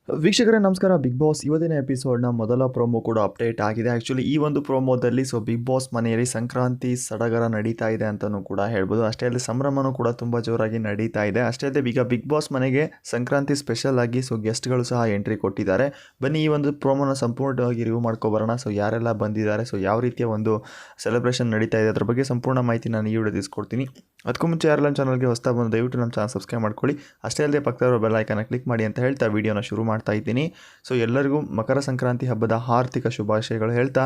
ವೀಕ್ಷಕರೇ ನಮಸ್ಕಾರ. Big boss ಇವತ್ತಿನ ಎಪಿಸೋಡ್ನ ಮೊದಲ ಪ್ರೋಮೋ ಕೂಡ ಅಪ್ಡೇಟ್ ಆಗಿದೆ. ಆ್ಯಕ್ಚುಲಿ ಈ ಒಂದು ಪ್ರೋಮೋದಲ್ಲಿ ಬಿಗ್ ಬಾಸ್ ಮನೆಯಲ್ಲಿ ಸಂಕ್ರಾಂತಿ ಸಡಗರ ನಡೀತಾ ಇದೆ ಅಂತಲೂ ಕೂಡ ಹೇಳ್ಬೋದು. ಅಷ್ಟೇ ಅಲ್ಲದೆ ಸಂಭ್ರಮನೂ ಕೂಡ ತುಂಬ ಜೋರಾಗಿ ನಡೀತಾ ಇದೆ. ಅಷ್ಟೇ ಅಲ್ಲದೆ ಈಗ ಬಿಗ್ ಬಾಸ್ ಮನೆಗೆ ಸಂಕ್ರಾಂತಿ ಸ್ಪೆಷಲ್ ಆಗಿ ಗೆಸ್ಟ್ಗಳು ಸಹ ಎಂಟ್ರಿ ಕೊಟ್ಟಿದ್ದಾರೆ. ಬನ್ನಿ ಈ ಒಂದು ಪ್ರೋಮೋನ ಸಂಪೂರ್ಣವಾಗಿ ರಿವ್ಯೂ ಮಾಡ್ಕೊಬರೋಣ. ಯಾರೆಲ್ಲ ಬಂದಿದ್ದಾರೆ, ಯಾವ ರೀತಿಯ ಒಂದು ಸೆಲೆಬ್ರೇಷನ್ ನಡೀತಾ ಇದೆ ಅದ್ರ ಬಗ್ಗೆ ಸಂಪೂರ್ಣ ಮಾಹಿತಿ ನಾನು ಈ ವಿಡಿಯೋ ತಿಳಿಸ್ಕೊಡ್ತೀನಿ. ಅದಕ್ಕೂ ಮುಂಚೆ ಯಾರೆಲ್ಲ ಚಾನಲ್ಗೆ ಹೊಸ್ತಾ ಬಂದು ದಯವಿಟ್ಟು ನಮ್ಮ ಚಾನಲ್ ಸಬ್ಸ್ಕ್ರೈಬ್ ಮಾಡ್ಕೊಳ್ಳಿ. ಅಷ್ಟೇ ಅಲ್ಲದೆ ಪಕ್ಕದಲ್ಲಿರೋ ಬೆಲ್ ಐಕಾನ್ನ ಕ್ಲಿಕ್ ಮಾಡಿ ಅಂತ ಹೇಳ್ತಾ ವಿಡಿಯೋನ ಶುರು ಮಾಡ್ತಾ ಇದ್ದೀನಿ. ಎಲ್ಲರಿಗೂ ಮಕರ ಸಂಕ್ರಾಂತಿ ಹಬ್ಬದ ಆರ್ಥಿಕ ಶುಭಾಶಯಗಳು ಹೇಳ್ತಾ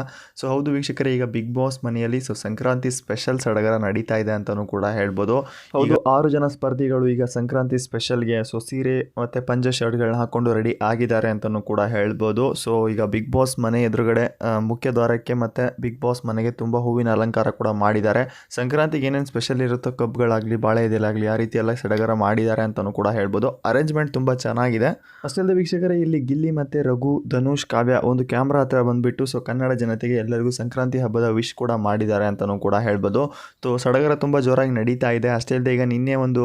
ಹೌದು ವೀಕ್ಷಕರೇ, ಈಗ ಬಿಗ್ ಬಾಸ್ ಮನೆಯಲ್ಲಿ ಸಂಕ್ರಾಂತಿ ಸ್ಪೆಷಲ್ ಸಡಗರ ನಡೀತಾ ಇದೆ ಅಂತಲೂ ಕೂಡ ಹೇಳ್ಬೋದು. ಹೌದು, 6 ಜನ ಸ್ಪರ್ಧಿಗಳು ಈಗ ಸಂಕ್ರಾಂತಿ ಸ್ಪೆಷಲ್ಗೆ ಸೀರೆ ಮತ್ತು ಪಂಜ ಶರ್ಟ್ಗಳನ್ನ ಹಾಕೊಂಡು ರೆಡಿ ಆಗಿದ್ದಾರೆ ಅಂತಲೂ ಕೂಡ ಹೇಳ್ಬೋದು. ಈಗ ಬಿಗ್ ಬಾಸ್ ಮನೆ ಎದುರುಗಡೆ ಮುಖ್ಯ ದ್ವಾರಕ್ಕೆ ಮತ್ತು ಬಿಗ್ ಬಾಸ್ ಮನೆಗೆ ತುಂಬ ಹೂವಿನ ಅಲಂಕಾರ ಕೂಡ ಮಾಡಿದ್ದಾರೆ. ಸಂಕ್ರಾಂತಿಗೆ ಏನೇನು ಸ್ಪೆಷಲ್ ಇರುತ್ತೋ, ಕಬ್ಗಳಾಗಲಿ ಬಾಳೆ ಎದೆಲಾಗಲಿ ಆ ರೀತಿ ಎಲ್ಲ ಸಡಗರ ಮಾಡಿದ್ದಾರೆ ಅಂತಲೂ ಕೂಡ ಹೇಳ್ಬೋದು. ಅರೇಂಜ್ಮೆಂಟ್ ತುಂಬ ಚೆನ್ನಾಗಿದೆ. ಅಷ್ಟೇ ಅಲ್ಲದೆ ವೀಕ್ಷಕರೇ, ಇಲ್ಲಿ ಗಿಲ್ಲಿ ಮತ್ತು ರಘು, ಧನುಷ್, ಕಾವ್ಯ ಒಂದು ಕ್ಯಾಮ್ರಾ ಹತ್ರ ಬಂದುಬಿಟ್ಟು ಕನ್ನಡ ಜನತೆಗೆ ಎಲ್ಲರಿಗೂ ಸಂಕ್ರಾಂತಿ ಹಬ್ಬದ ವಿಶ್ ಕೂಡ ಮಾಡಿದ್ದಾರೆ ಅಂತಲೂ ಕೂಡ ಹೇಳ್ಬೋದು. ಸಡಗರ ತುಂಬ ಜೋರಾಗಿ ನಡೀತಾ ಇದೆ. ಅಷ್ಟೇ ಅಲ್ಲದೆ ಈಗ ನಿನ್ನೆ ಒಂದು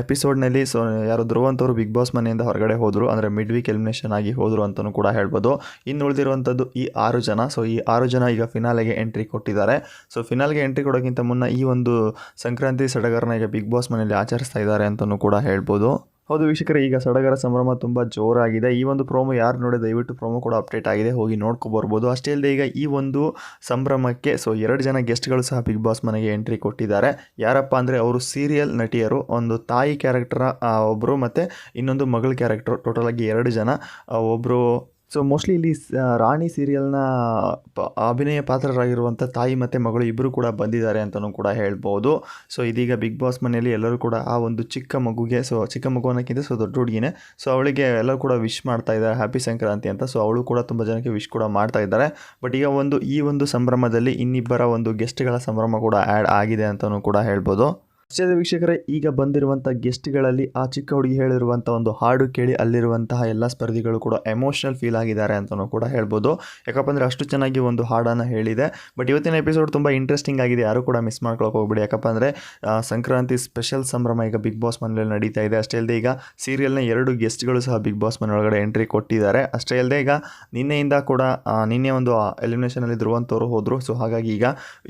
ಎಪಿಸೋಡ್ನಲ್ಲಿ ಯಾರು ಧ್ರುವಂತವರು ಬಿಗ್ ಬಾಸ್ ಮನೆಯಿಂದ ಹೊರಗಡೆ ಹೋದರು, ಅಂದರೆ ಮಿಡ್ ವೀಕ್ ಎಲಿಮಿನೇಷನ್ ಆಗಿ ಹೋದರು ಅಂತಲೂ ಕೂಡ ಹೇಳ್ಬೋದು. ಇನ್ನು ಉಳಿದಿರುವಂಥದ್ದು ಈ 6 ಜನ. ಈ 6 ಜನ ಈಗ ಫಿನಾಲೆಗೆ ಎಂಟ್ರಿ ಕೊಟ್ಟಿದ್ದಾರೆ. ಫಿನಾಲ್ಗೆ ಎಂಟ್ರಿ ಕೊಡೋಕ್ಕಿಂತ ಮುನ್ನ ಈ ಒಂದು ಸಂಕ್ರಾಂತಿ ಸಡಗರನ ಈಗ ಬಿಗ್ ಬಾಸ್ ಮನೆಯಲ್ಲಿ ಆಚರಿಸ್ತಾ ಇದ್ದಾರೆ ಅಂತಲೂ ಕೂಡ ಹೇಳ್ಬೋದು. ಹೌದು ವೀಕ್ಷಕರೇ, ಈಗ ಸಡಗರ ಸಂಭ್ರಮ ತುಂಬ ಜೋರಾಗಿದೆ. ಈ ಒಂದು ಪ್ರೋಮೋ ಯಾರು ನೋಡಿ ದಯವಿಟ್ಟು ಪ್ರೋಮೋ ಕೂಡ ಅಪ್ಡೇಟ್ ಆಗಿದೆ, ಹೋಗಿ ನೋಡ್ಕೊಬರ್ಬೋದು. ಅಷ್ಟೇ ಅಲ್ಲದೆ ಈಗ ಈ ಒಂದು ಸಂಭ್ರಮಕ್ಕೆ 2 ಜನ ಗೆಸ್ಟ್ಗಳು ಸಹ ಬಿಗ್ ಬಾಸ್ ಮನೆಗೆ ಎಂಟ್ರಿ ಕೊಟ್ಟಿದ್ದಾರೆ. ಯಾರಪ್ಪ ಅಂದರೆ ಅವರು ಸೀರಿಯಲ್ ನಟಿಯರು, ಒಂದು ತಾಯಿ ಕ್ಯಾರೆಕ್ಟರ್ ಒಬ್ಬರು ಮತ್ತು ಇನ್ನೊಂದು ಮಗಳ ಕ್ಯಾರೆಕ್ಟರ್, ಟೋಟಲ್ ಆಗಿ 2 ಜನ. ಒಬ್ಬರು ಮೋಸ್ಟ್ಲಿ ಇಲ್ಲಿ ರಾಣಿ ಸೀರಿಯಲ್ನ ಅಭಿನಯ ಪಾತ್ರರಾಗಿರುವಂಥ ತಾಯಿ ಮತ್ತು ಮಗಳು ಇಬ್ಬರು ಕೂಡ ಬಂದಿದ್ದಾರೆ ಅಂತಲೂ ಕೂಡ ಹೇಳ್ಬೋದು. ಇದೀಗ ಬಿಗ್ ಬಾಸ್ ಮನೆಯಲ್ಲಿ ಎಲ್ಲರೂ ಕೂಡ ಆ ಒಂದು ಚಿಕ್ಕ ಮಗುಗೆ ಚಿಕ್ಕ ಮಗು ಅನ್ನೋಕ್ಕಿಂತ ದೊಡ್ಡ ಹುಡುಗಿನೇ, ಅವಳಿಗೆ ಎಲ್ಲರೂ ಕೂಡ ವಿಶ್ ಮಾಡ್ತಾ ಇದ್ದಾರೆ ಹ್ಯಾಪಿ ಸಂಕ್ರಾಂತಿ ಅಂತ. ಅವಳು ಕೂಡ ತುಂಬ ಜನಕ್ಕೆ ವಿಶ್ ಕೂಡ ಮಾಡ್ತಾ ಇದ್ದಾರೆ. ಬಟ್ ಈಗ ಈ ಒಂದು ಸಂಭ್ರಮದಲ್ಲಿ ಇನ್ನಿಬ್ಬರ ಒಂದು ಗೆಸ್ಟ್ಗಳ ಸಂಭ್ರಮ ಕೂಡ ಆ್ಯಡ್ ಆಗಿದೆ ಅಂತಲೂ ಕೂಡ ಹೇಳ್ಬೋದು. ಅಷ್ಟೇ ವೀಕ್ಷಕರೇ, ಈಗ ಬಂದಿರುವಂಥ ಗೆಸ್ಟ್ಗಳಲ್ಲಿ ಆ ಚಿಕ್ಕ ಹುಡುಗಿ ಹೇಳಿರುವಂಥ ಒಂದು ಹಾಡು ಕೇಳಿ ಅಲ್ಲಿರುವಂತಹ ಎಲ್ಲ ಸ್ಪರ್ಧಿಗಳು ಕೂಡ ಎಮೋಷ್ನಲ್ ಫೀಲ್ ಆಗಿದ್ದಾರೆ ಅಂತಲೂ ಕೂಡ ಹೇಳ್ಬೋದು. ಯಾಕಪ್ಪ ಅಂದರೆ ಅಷ್ಟು ಚೆನ್ನಾಗಿ ಒಂದು ಹಾಡನ್ನು ಹೇಳಿದೆ. ಬಟ್ ಇವತ್ತಿನ ಎಪಿಸೋಡ್ ತುಂಬ ಇಂಟ್ರೆಸ್ಟಿಂಗ್ ಆಗಿದೆ, ಯಾರು ಕೂಡ ಮಿಸ್ ಮಾಡ್ಕೊಳಕ್ಕೆ ಹೋಗ್ಬಿಡಿ. ಯಾಕಪ್ಪ ಅಂದರೆ ಸಂಕ್ರಾಂತಿ ಸ್ಪೆಷಲ್ ಸಂಭ್ರಮ ಈಗ ಬಿಗ್ ಬಾಸ್ ಮನೆಯಲ್ಲಿ ನಡೀತಾ ಇದೆ. ಅಷ್ಟೇ ಅಲ್ಲದೆ ಈಗ ಸೀರಿಯಲ್ನ 2 ಗೆಸ್ಟ್ಗಳು ಸಹ ಬಿಗ್ ಬಾಸ್ ಮನೆ ಒಳಗಡೆ ಎಂಟ್ರಿ ಕೊಟ್ಟಿದ್ದಾರೆ. ಅಷ್ಟೇ ಅಲ್ಲದೆ ಈಗ ನಿನ್ನೆಯಿಂದ ಕೂಡ ನಿನ್ನೆ ಒಂದು ಎಲಿಮಿನೇಷನಲ್ಲಿ ಧ್ರುವಂತವರು ಹೋದರು. ಹಾಗಾಗಿ ಈಗ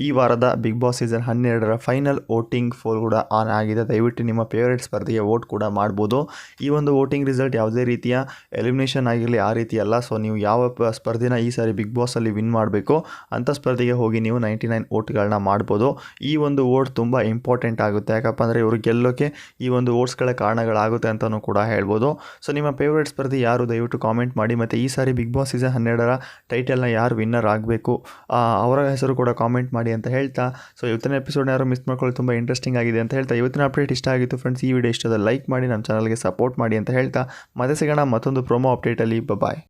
ಈ ವಾರದ ಬಿಗ್ ಬಾಸ್ ಸೀಸನ್ 12ರ ಫೈನಲ್ ವೋಟಿಂಗ್ ಫೋಲ್ ಕೂಡ ಆನ್ ಆಗಿದೆ. ದಯವಿಟ್ಟು ನಿಮ್ಮ ಫೇವರೇಟ್ ಸ್ಪರ್ಧೆಗೆ ವೋಟ್ ಕೂಡ ಮಾಡ್ಬೋದು. ಈ ಒಂದು ವೋಟಿಂಗ್ ರಿಸಲ್ಟ್ ಯಾವುದೇ ರೀತಿಯ ಎಲಿಮಿನೇಷನ್ ಆಗಿರಲಿ ಆ ರೀತಿ ಅಲ್ಲ. ನೀವು ಯಾವ ಸ್ಪರ್ಧೆನ ಈ ಸಾರಿ ಬಿಗ್ ಬಾಸಲ್ಲಿ ವಿನ್ ಮಾಡಬೇಕು ಅಂಥ ಸ್ಪರ್ಧೆಗೆ ಹೋಗಿ ನೀವು 99 ವೋಟ್ಗಳನ್ನ ಮಾಡ್ಬೋದು. ಈ ಒಂದು ವೋಟ್ ತುಂಬ ಇಂಪಾರ್ಟೆಂಟ್ ಆಗುತ್ತೆ. ಯಾಕಪ್ಪ ಅಂದರೆ ಇವರು ಗೆಲ್ಲೋಕ್ಕೆ ಈ ಒಂದು ವೋಟ್ಸ್ಗಳ ಕಾರಣಗಳಾಗುತ್ತೆ ಅಂತಲೂ ಕೂಡ ಹೇಳ್ಬೋದು. ನಿಮ್ಮ ಫೇವರೇಟ್ ಸ್ಪರ್ಧೆ ಯಾರು ದಯವಿಟ್ಟು ಕಾಮೆಂಟ್ ಮಾಡಿ. ಮತ್ತು ಈ ಸಾರಿ ಬಿಗ್ ಬಾಸ್ ಸೀಸನ್ 12ರ ಟೈಟಲ್ನ ಯಾರು ವಿನ್ನರ್ ಆಗಬೇಕು ಅವರ ಹೆಸರು ಕೂಡ ಕಾಮೆಂಟ್ ಮಾಡಿ ಅಂತ ಹೇಳ್ತಾ ಇವತ್ತಿನ ಎಪಿಸೋಡ್ನ ಯಾರು ಮಿಸ್ ಮಾಡ್ಕೊಳ್ಳಿ, ತುಂಬ ಇಂಟ್ರೆಸ್ಟಿಂಗ್ ಆಗಿದೆ ಅಂತ ಹೇಳ್ತಾ ಇವತ್ತಿನ ಅಪ್ಡೇಟ್ ಇಷ್ಟ ಆಗಿತ್ತು ಫ್ರೆಂಡ್ಸ್. ಈ ವಿಡಿಯೋ ಇಷ್ಟದ ಲೈಕ್ ಮಾಡಿ, ನಮ್ಮ ಚಾನಲ್ಗೆ ಸಪೋರ್ಟ್ ಮಾಡಿ ಅಂತ ಹೇಳ್ತಾ ಮತ್ತೆ ಸಿಗೋಣ ಮತ್ತೊಂದು ಪ್ರೋಮೋ ಅಪ್ಡೇಟಲ್ಲಿ. ಬಾಯ್.